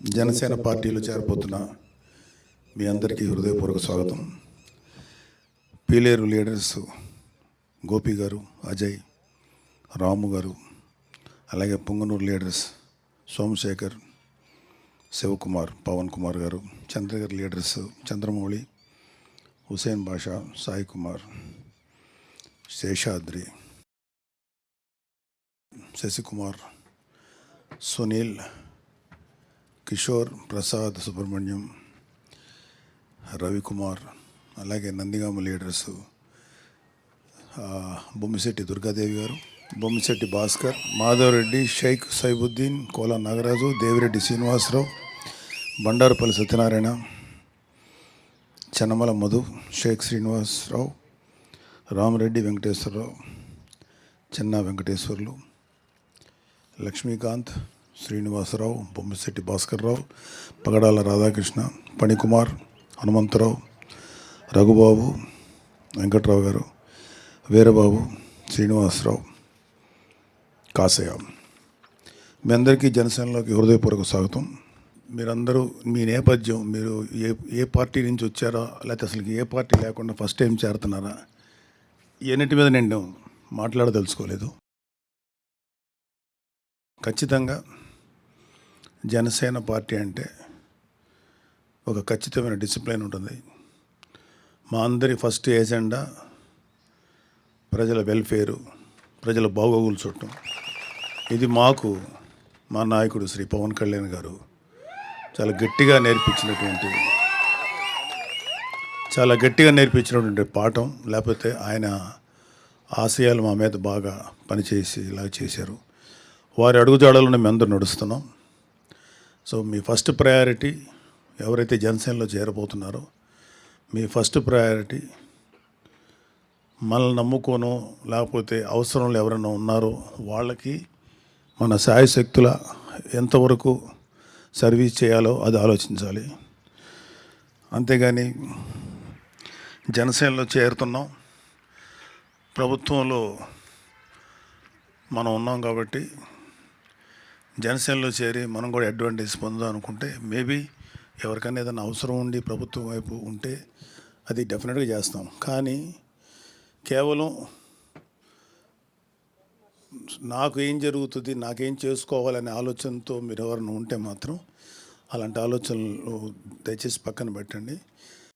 జనసేన పార్టీలో చేరబోతున్న మీ అందరికీ హృదయపూర్వక స్వాగతం. పీలేరు లీడర్స్ గోపి గారు, అజయ్, రాము గారు, అలాగే పొంగనూరు లీడర్స్ సోమశేఖర్, శివకుమార్, పవన్ కుమార్ గారు, చంద్రగిరి లీడర్స్ చంద్రమౌళి, హుసేన్ బాషా, సాయి కుమార్, శేషాద్రి, శశికుమార్, సునీల్, కిషోర్, ప్రసాద్, సుబ్రహ్మణ్యం, రవికుమార్, అలాగే నందిగామ లీడర్స్ బొమ్మిశెట్టి దుర్గాదేవి గారు, బొమ్మిశెట్టి భాస్కర్, మాధవరెడ్డి, షేక్ సైబుద్దీన్, కోలా నాగరాజు, దేవిరెడ్డి శ్రీనివాసరావు, బండారుపల్లి సత్యనారాయణ, చెన్నమల మధు, షేక్ శ్రీనివాసరావు, రామరెడ్డి వెంకటేశ్వరరావు, చెన్నా వెంకటేశ్వర్లు, లక్ష్మీకాంత్, శ్రీనివాసరావు, బొమ్మిశెట్టి భాస్కర్రావు, పగడాల రాధాకృష్ణ, పణికుమార్, హనుమంతరావు, రఘుబాబు, వెంకట్రావు గారు, వీరబాబు, శ్రీనివాసరావు, కాసయ్య. మీ అందరికీ జనసేనలోకి హృదయపూర్వక స్వాగతం. మీరందరూ మీ నేపథ్యం, మీరు ఏ పార్టీ నుంచి వచ్చారా, లేకపోతే అసలు ఏ పార్టీ లేకుండా ఫస్ట్ టైం చేరుతున్నారా, ఇవన్నిటి మీద నేను మాట్లాడదలుచుకోలేదు. ఖచ్చితంగా జనసేన పార్టీ అంటే ఒక ఖచ్చితమైన డిసిప్లిన్ ఉంటుంది. మా అందరి ఫస్ట్ ఏజెండా ప్రజల వెల్ఫేరు, ప్రజల బాగోగులు చూడటం. ఇది మాకు మా నాయకుడు శ్రీ పవన్ కళ్యాణ్ గారు చాలా గట్టిగా నేర్పించినటువంటి పాఠం. లేకపోతే ఆయన ఆశయాలు మా మీద బాగా పనిచేసి ఇలా చేశారు. వారి అడుగుజాడలను మేము అందరూ నడుస్తున్నాం. సో మీ ఫస్ట్ ప్రయారిటీ ఎవరైతే జనసేనలో చేరబోతున్నారో, మీ ఫస్ట్ ప్రయారిటీ మనల్ని నమ్ముకోనో లేకపోతే అవసరంలో ఎవరైనా ఉన్నారో వాళ్ళకి మన శాయశక్తుల ఎంతవరకు సర్వీస్ చేయాలో అది ఆలోచించాలి. అంతేగాని జనసేనలో చేరుతున్నాం, ప్రభుత్వంలో మనం ఉన్నాం కాబట్టి జనసేనలో చేరి మనం కూడా అడ్వాంటేజ్ పొందాం అనుకుంటే, మేబీ ఎవరికైనా ఏదైనా అవసరం ఉండి ప్రభుత్వం వైపు ఉంటే అది డెఫినెట్గా చేస్తాం. కానీ కేవలం నాకు ఏం జరుగుతుంది, నాకేం చేసుకోవాలనే ఆలోచనతో మీరు ఎవరైనా ఉంటే మాత్రం అలాంటి ఆలోచనలు దయచేసి పక్కన పెట్టండి.